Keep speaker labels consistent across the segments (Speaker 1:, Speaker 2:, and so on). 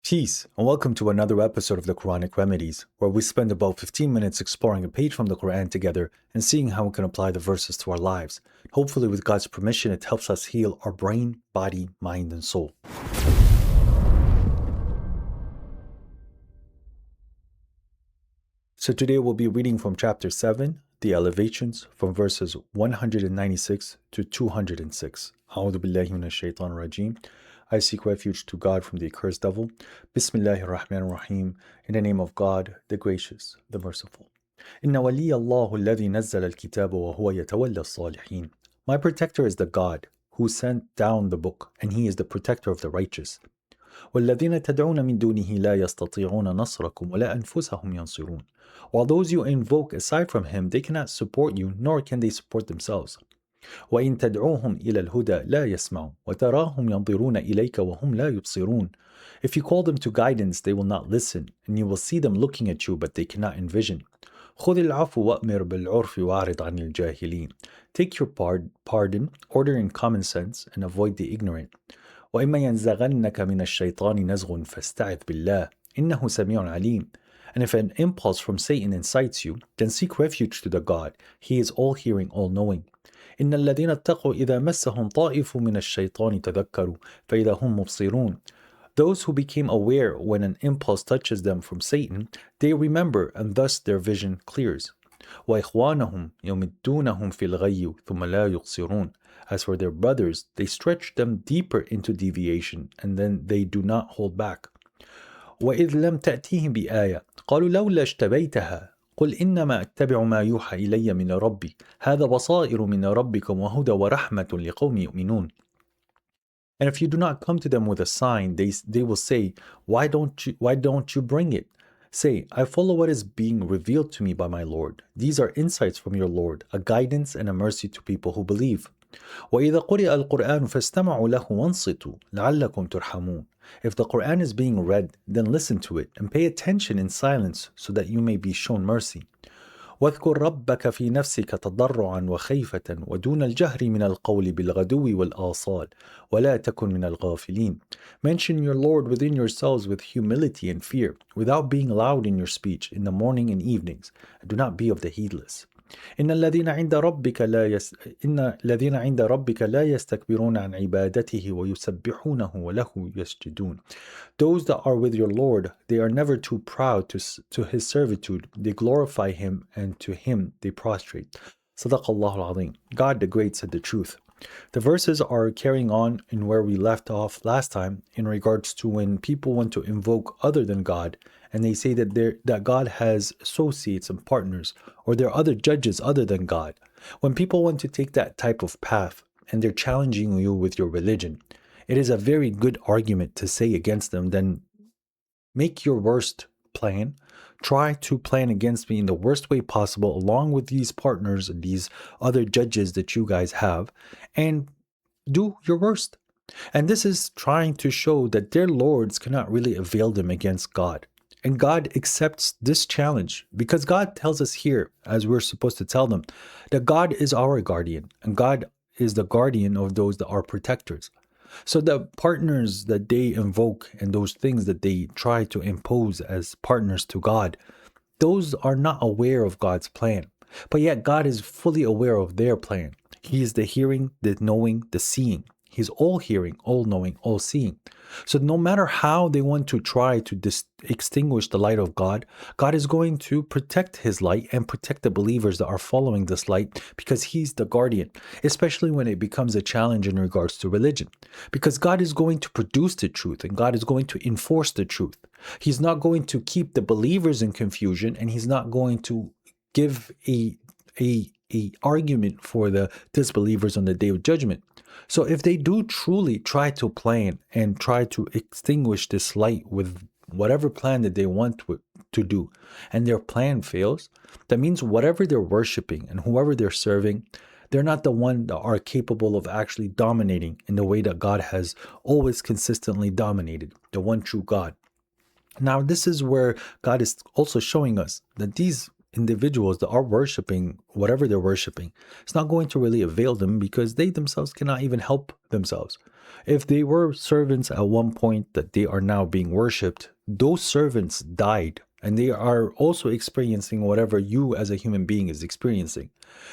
Speaker 1: Peace, and welcome to another episode of the Quranic Remedies, where we spend about 15 minutes exploring a page from the Quran together and seeing how we can apply the verses to our lives. Hopefully, with God's permission, it helps us heal our brain, body, mind, and soul. So today we'll be reading from chapter 7, the elevations, from verses 196 to 206. A'udhu billahi minash shaitanir rajim. I seek refuge to God from the accursed devil. Bismillahir Rahmanir Rahim. In the name of God, the gracious, the merciful. Inna waliya Allahu alladhi nazzala al-kitaba wa huwa yatawalla as-salihin. My protector is the God who sent down the book, and he is the protector of the righteous. وَالَّذِينَ تَدْعُونَ مِن دُونِهِ لَا يَسْتَطِيعُونَ نَصْرَكُمْ وَلَا أَنفُسَهُمْ يَنصِرُونَ. While those you invoke aside from him, they cannot support you, nor can they support themselves. وَإِن تَدْعُوهُمْ إِلَى الْهُدَى لَا يَسْمَعُوا وَتَرَاهُمْ يَنظِرُونَ إِلَيْكَ وَهُمْ لَا يُبْصِرُونَ. If you call them to guidance, they will not listen, and you will see them looking at you, but they cannot envision. خُذِ الْعَفْوَ وَأْمِرْ بِالْعُرْفِ وَأَعْرِضْ عَنِ الْجَاهِلِينَ. Take your pardon, order in common sense, and avoid the ignorant. وَإِمَّا يَنزَغَنَّكَ مِنَ الشَّيْطَانِ نَزْغٌ فَاسْتَعِذْ بِاللَّهِ إِنَّهُ سَمِيعٌ عَلِيمٌ. And if an impulse from Satan incites you, then seek refuge to the God. He is all-hearing, all-knowing. إِنَّ الَّذِينَ اتَّقُوا إِذَا مَسَّهُمْ طَائِفٌ مِنَ الشَّيْطَانِ تَذَكَّرُوا فَإِذَا هُمْ مُبْصِرُونَ. Those who became aware when an impulse touches them from Satan, they remember, and thus their vision clears. وَإِخْوَانَهُمْ يَمُدُّونَهُمْ فِي الْغَيِّ ثُمَّ لَا يُقْصِرُونَ. As for their brothers, they stretch them deeper into deviation, and then they do not hold back. وَإِذْ لَمْ تَأْتِهِمْ بِآيَةٍ قَالُوا لَوْلَا اشْتَبَيْتَهَا قُلْ إِنَّمَا أَتَّبِعُ مَا يُوحَى إِلَيَّ مِنْ رَبِّي هَذَا بَصَائِرُ مِنْ رَبِّكُمْ وَهُدًى وَرَحْمَةٌ لِقَوْمٍ يُؤْمِنُونَ. And if you do not come to them with a sign, they will say, why don't you bring it? Say, I follow what is being revealed to me by my Lord. These are insights from your Lord, a guidance and a mercy to people who believe. وَإِذَا قُرِئَ الْقُرْآنُ فَاسْتَمَعُوا لَهُ وَانصِتُوا لَعَلَّكُمْ تُرْحَمُونَ. If the Quran is being read, then listen to it and pay attention in silence so that you may be shown mercy. واذكر ربك في نفسك تضرعا وخيفة ودون الجهر من القول بالغدو والآصال ولا تكن من الغافلين. Mention your Lord within yourselves with humility and fear, without being loud in your speech in the morning and evenings, and do not be of the heedless. إن الذين عند ربك لا يستكبرون عن عبادته ويسبحونه وله يسجدون. Those that are with your Lord, they are never too proud to his servitude. They glorify him, and to him they prostrate. Sadaqallahu al-Azim. God the Great said the truth. The verses are carrying on in where we left off last time in regards to when people want to invoke other than God, and they say that God has associates and partners, or there are other judges other than God. When people want to take that type of path and they're challenging you with your religion, it is a very good argument to say against them. Then make your worst plan. Try to plan against me in the worst way possible, along with these partners and these other judges that you guys have, and do your worst. And this is trying to show that their lords cannot really avail them against God. And God accepts this challenge because God tells us here, as we're supposed to tell them, that God is our guardian, and God is the guardian of those that are protectors. So the partners that they invoke and those things that they try to impose as partners to God, those are not aware of God's plan. But yet God is fully aware of their plan. He is the hearing, the knowing, the seeing. He's all hearing, all knowing, all seeing. So no matter how they want to try to extinguish the light of God, God is going to protect his light and protect the believers that are following this light, because he's the guardian, especially when it becomes a challenge in regards to religion. Because God is going to produce the truth, and God is going to enforce the truth. He's not going to keep the believers in confusion, and he's not going to give a argument for the disbelievers on the day of judgment. So if they do truly try to plan and try to extinguish this light with whatever plan that they want to do, and their plan fails, that means whatever they're worshiping and whoever they're serving, they're not the one that are capable of actually dominating in the way that God has always consistently dominated, the one true God. Now, this is where God is also showing us that these individuals that are worshiping whatever they're worshiping, it's not going to really avail them, because they themselves cannot even help themselves. If they were servants at one point that they are now being worshipped, those servants died and they are also experiencing whatever you as a human being is experiencing.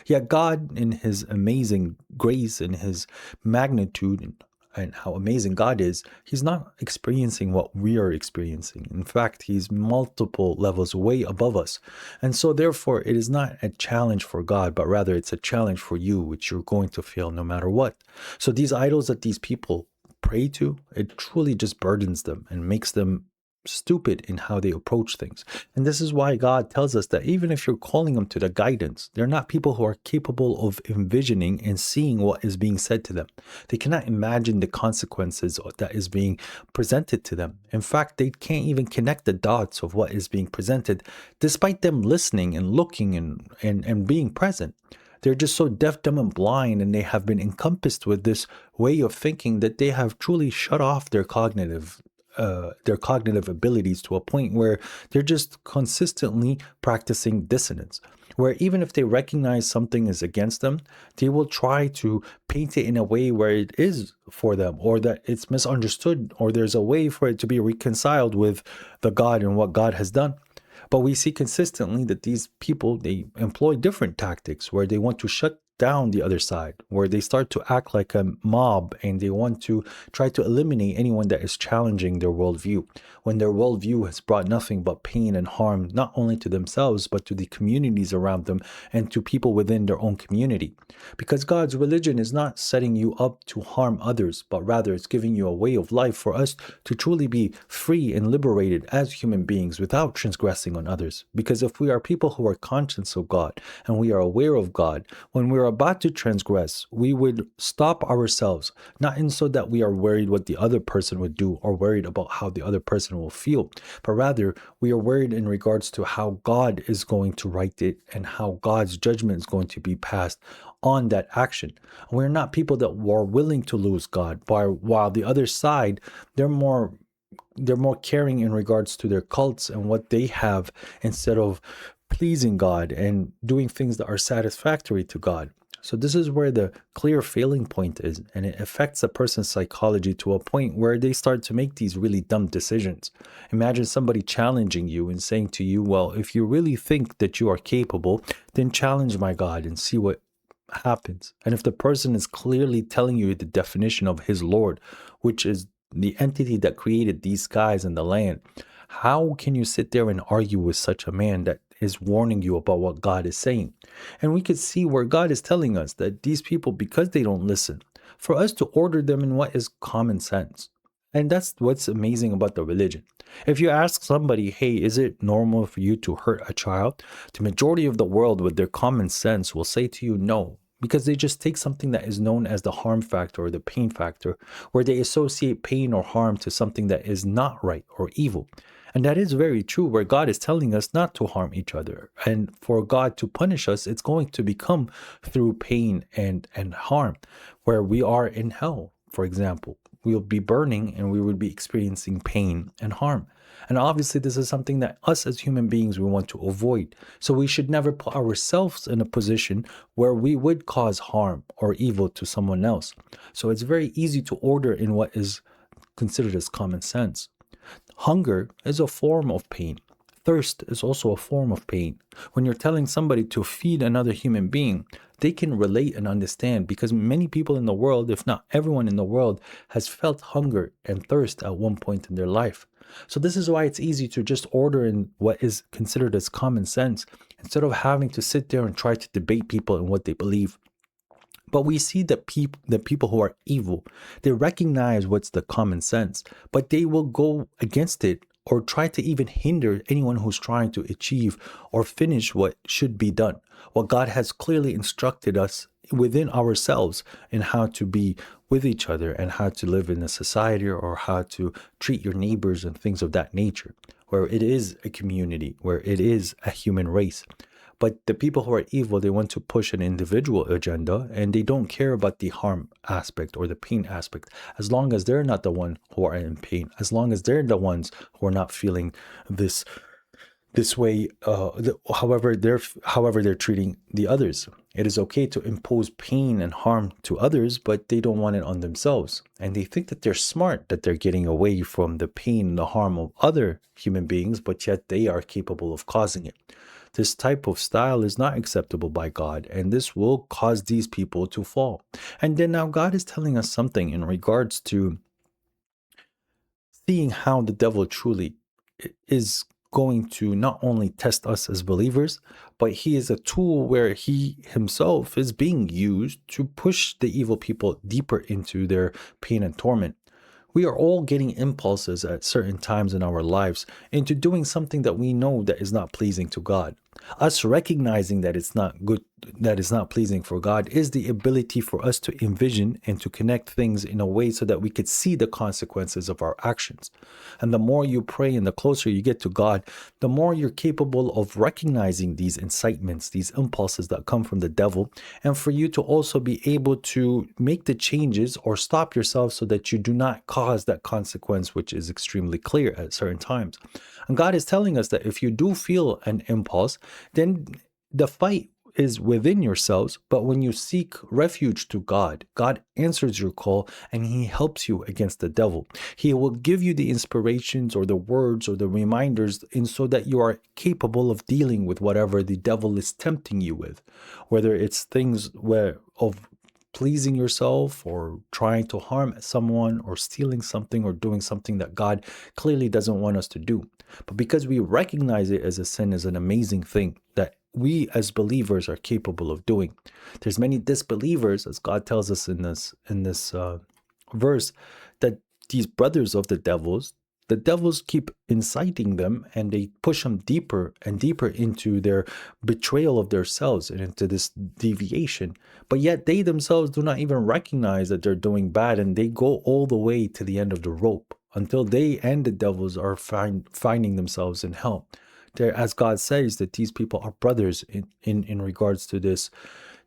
Speaker 1: Yet God, in his amazing grace and his magnitude and how amazing God is, he's not experiencing what we are experiencing. In fact, he's multiple levels way above us. And so therefore, it is not a challenge for God, but rather it's a challenge for you, which you're going to feel no matter what. So these idols that these people pray to, it truly just burdens them and makes them stupid in how they approach things. And this is why God tells us that even if you're calling them to the guidance, they're not people who are capable of envisioning and seeing what is being said to them. They cannot imagine the consequences that is being presented to them. In fact, they can't even connect the dots of what is being presented, despite them listening and looking and being present. They're just so deaf, dumb, and blind, and they have been encompassed with this way of thinking that they have truly shut off their cognitive abilities to a point where they're just consistently practicing dissonance, where even if they recognize something is against them, they will try to paint it in a way where it is for them, or that it's misunderstood, or there's a way for it to be reconciled with the God and what God has done. But we see consistently that these people, they employ different tactics where they want to shut down the other side, where they start to act like a mob and they want to try to eliminate anyone that is challenging their worldview, when their worldview has brought nothing but pain and harm, not only to themselves, but to the communities around them and to people within their own community. Because God's religion is not setting you up to harm others, but rather it's giving you a way of life for us to truly be free and liberated as human beings without transgressing on others. Because if we are people who are conscious of God and we are aware of God, when we're about to transgress, we would stop ourselves, not in so that we are worried what the other person would do or worried about how the other person will feel, but rather we are worried in regards to how God is going to right it and how God's judgment is going to be passed on that action. We're not people that are willing to lose God, while the other side, they're more caring in regards to their cults and what they have, instead of pleasing God and doing things that are satisfactory to God. So this is where the clear failing point is, and it affects a person's psychology to a point where they start to make these really dumb decisions. Imagine somebody challenging you and saying to you, well, if you really think that you are capable, then challenge my God and see what happens. And if the person is clearly telling you the definition of his Lord, which is the entity that created these skies and the land, how can you sit there and argue with such a man that is warning you about what God is saying? And we could see where God is telling us that these people, because they don't listen, for us to order them in what is common sense. And that's what's amazing about the religion. If you ask somebody, hey, is it normal for you to hurt a child? The majority of the world with their common sense will say to you, no. Because they just take something that is known as the harm factor or the pain factor, where they associate pain or harm to something that is not right or evil. And that is very true, where God is telling us not to harm each other. And for God to punish us, it's going to become through pain and harm, where we are in hell, for example. We'll be burning and we would be experiencing pain and harm. And obviously, this is something that us as human beings, we want to avoid. So we should never put ourselves in a position where we would cause harm or evil to someone else. So it's very easy to order in what is considered as common sense. Hunger is a form of pain. Thirst is also a form of pain. When you're telling somebody to feed another human being, they can relate and understand, because many people in the world, if not everyone in the world, has felt hunger and thirst at one point in their life. So this is why it's easy to just order in what is considered as common sense, instead of having to sit there and try to debate people in what they believe. But we see that people who are evil, they recognize what's the common sense, but they will go against it or try to even hinder anyone who's trying to achieve or finish what should be done. What God has clearly instructed us within ourselves in how to be with each other and how to live in a society, or how to treat your neighbors and things of that nature, where it is a community, where it is a human race. But the people who are evil, they want to push an individual agenda, and they don't care about the harm aspect or the pain aspect, as long as they're not the one who are in pain, as long as they're the ones who are not feeling this This way, however they're treating the others. It is okay to impose pain and harm to others, but they don't want it on themselves. And they think that they're smart, that they're getting away from the pain and the harm of other human beings, but yet they are capable of causing it. This type of style is not acceptable by God, and this will cause these people to fall. And then now God is telling us something in regards to seeing how the devil truly is going to not only test us as believers, but he is a tool where he himself is being used to push the evil people deeper into their pain and torment. We are all getting impulses at certain times in our lives into doing something that we know that is not pleasing to God. Us recognizing that it's not good, that is not pleasing for God, is the ability for us to envision and to connect things in a way so that we could see the consequences of our actions. And the more you pray and the closer you get to God, the more you're capable of recognizing these incitements, these impulses that come from the devil, and for you to also be able to make the changes or stop yourself so that you do not cause that consequence, which is extremely clear at certain times. And God is telling us that if you do feel an impulse, then the fight is within yourselves, but when you seek refuge to God, God answers your call and he helps you against the devil. He will give you the inspirations or the words or the reminders in so that you are capable of dealing with whatever the devil is tempting you with, whether it's things of pleasing yourself or trying to harm someone or stealing something or doing something that God clearly doesn't want us to do. But because we recognize it as a sin is an amazing thing that we as believers are capable of doing. There's many disbelievers, as God tells us in this verse, that these brothers of the devils keep inciting them and they push them deeper and deeper into their betrayal of themselves and into this deviation. But yet they themselves do not even recognize that they're doing bad, and they go all the way to the end of the rope until they and the devils are finding themselves in hell. There, as God says, that these people are brothers in regards to this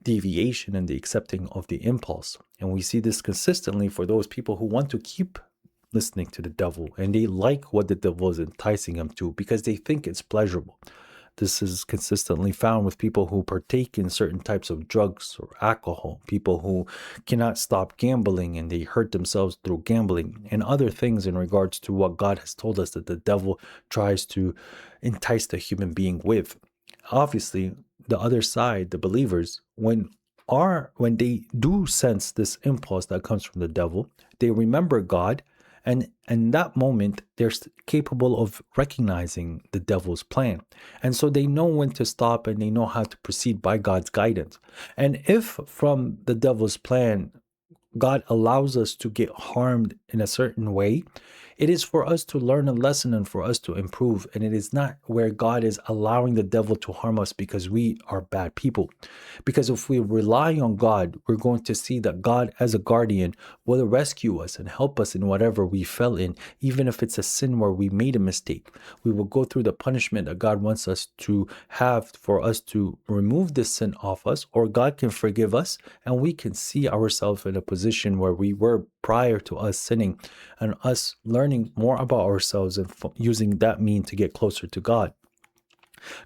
Speaker 1: deviation and the accepting of the impulse. And we see this consistently for those people who want to keep listening to the devil and they like what the devil is enticing them to because they think it's pleasurable. This is consistently found with people who partake in certain types of drugs or alcohol, people who cannot stop gambling and they hurt themselves through gambling, and other things in regards to what God has told us that the devil tries to entice the human being with. Obviously, the other side, the believers, when they do sense this impulse that comes from the devil, they remember God, and in that moment, they're capable of recognizing the devil's plan. And so they know when to stop and they know how to proceed by God's guidance. And if from the devil's plan, God allows us to get harmed in a certain way, it is for us to learn a lesson and for us to improve. And it is not where God is allowing the devil to harm us because we are bad people. Because if we rely on God, we're going to see that God, as a guardian, will rescue us and help us in whatever we fell in, even if it's a sin where we made a mistake. We will go through the punishment that God wants us to have for us to remove this sin off us, or God can forgive us and we can see ourselves in a position where we were prior to us sinning, and us learning more about ourselves and using that mean to get closer to God.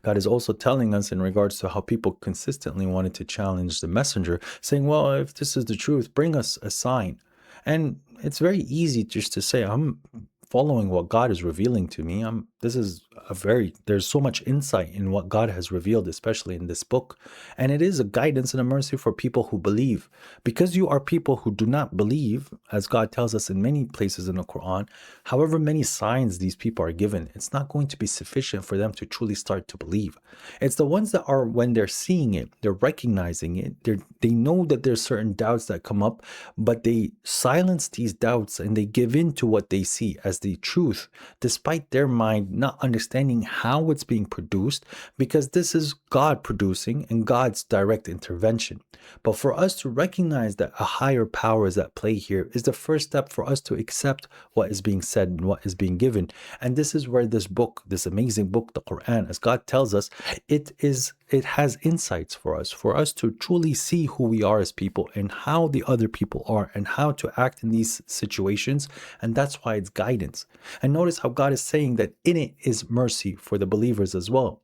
Speaker 1: God is also telling us in regards to how people consistently wanted to challenge the messenger, saying, well, if this is the truth, bring us a sign. And it's very easy just to say, I'm following what God is revealing to me. There's so much insight in what God has revealed, especially in this book. And it is a guidance and a mercy for people who believe. Because you are people who do not believe, as God tells us in many places in the Quran, however many signs these people are given, it's not going to be sufficient for them to truly start to believe. It's the ones that are, when they're seeing it, they're recognizing it, they know that there's certain doubts that come up, but they silence these doubts and they give in to what they see as the truth, despite their mind not understanding how it's being produced, because this is God producing and God's direct intervention. But for us to recognize that a higher power is at play here is the first step for us to accept what is being said and what is being given. And this is where this book, this amazing book, the Quran, as God tells us, it is it has insights for us to truly see who we are as people and how the other people are and how to act in these situations. And that's why it's guidance. And notice how God is saying that in it is mercy for the believers as well.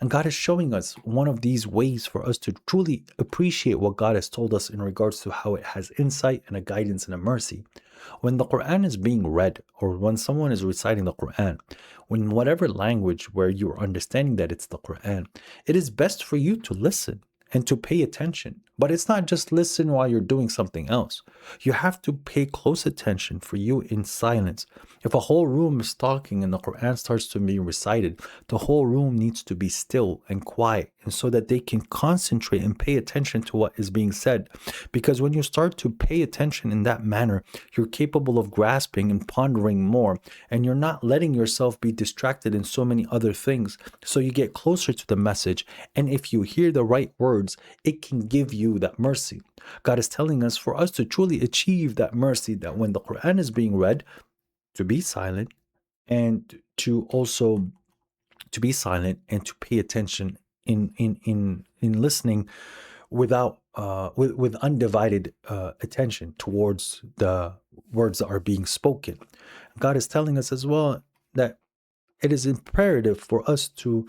Speaker 1: And God is showing us one of these ways for us to truly appreciate what God has told us in regards to how it has insight and a guidance and a mercy. When the Quran is being read, or when someone is reciting the Quran, in whatever language where you're understanding that it's the Quran, it is best for you to listen and to pay attention. But it's not just listen while you're doing something else. You have to pay close attention for you in silence. If a whole room is talking and the Quran starts to be recited, the whole room needs to be still and quiet, and so that they can concentrate and pay attention to what is being said. Because when you start to pay attention in that manner, you're capable of grasping and pondering more, and you're not letting yourself be distracted in so many other things. So you get closer to the message, and if you hear the right words, it can give you that mercy. God is telling us for us to truly achieve that mercy, that when the Quran is being read, to be silent, and to also to be silent and to pay attention in listening without with undivided attention towards the words that are being spoken. God is telling us as well that it is imperative for us to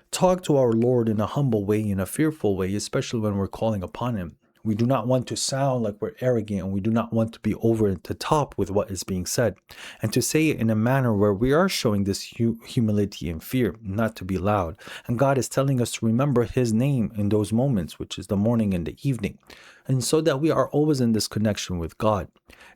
Speaker 1: talk to our Lord in a humble way, in a fearful way, especially when we're calling upon Him. We do not want to sound like we're arrogant, and we do not want to be over the top with what is being said. And to say it in a manner where we are showing this humility and fear, not to be loud. And God is telling us to remember His name in those moments, which is the morning and the evening. And so that we are always in this connection with God.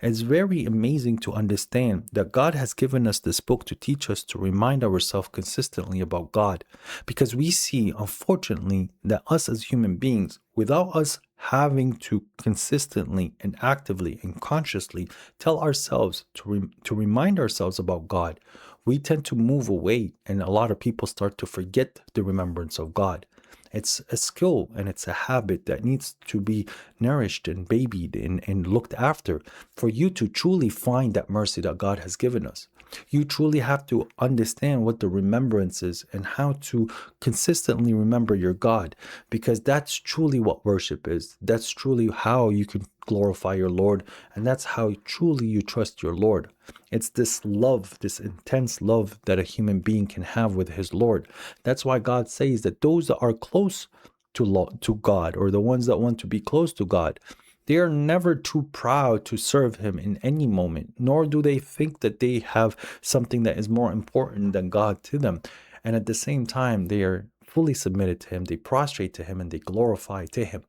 Speaker 1: It's very amazing to understand that God has given us this book to teach us to remind ourselves consistently about God. Because we see, unfortunately, that us as human beings, without us having to consistently and actively and consciously tell ourselves to remind ourselves about God, we tend to move away, and a lot of people start to forget the remembrance of God. It's a skill and it's a habit that needs to be nourished and babied and looked after for you to truly find that mercy that God has given us. You truly have to understand what the remembrance is and how to consistently remember your God, because that's truly what worship is. That's truly how you can glorify your Lord, and that's how truly you trust your Lord. It's this love, this intense love that a human being can have with his Lord. That's why God says that those that are close to God, or the ones that want to be close to God, they are never too proud to serve Him in any moment, nor do they think that they have something that is more important than God to them. And at the same time, they are fully submitted to Him, they prostrate to Him, and they glorify to Him.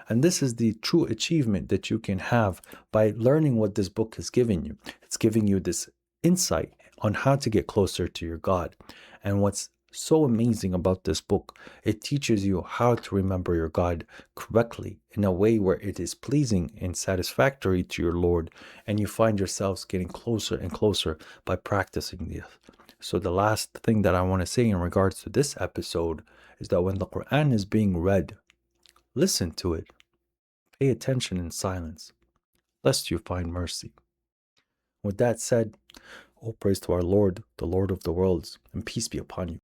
Speaker 1: And this is the true achievement that you can have by learning what this book has given you. It's giving you this insight on how to get closer to your God. And what's so amazing about this book, it teaches you how to remember your God correctly in a way where it is pleasing and satisfactory to your Lord, and you find yourselves getting closer and closer by practicing this. So the last thing that I want to say in regards to this episode is that when the Quran is being read, listen to it, pay attention in silence, lest you find mercy. With that said, all praise to our Lord, the Lord of the worlds, and peace be upon you.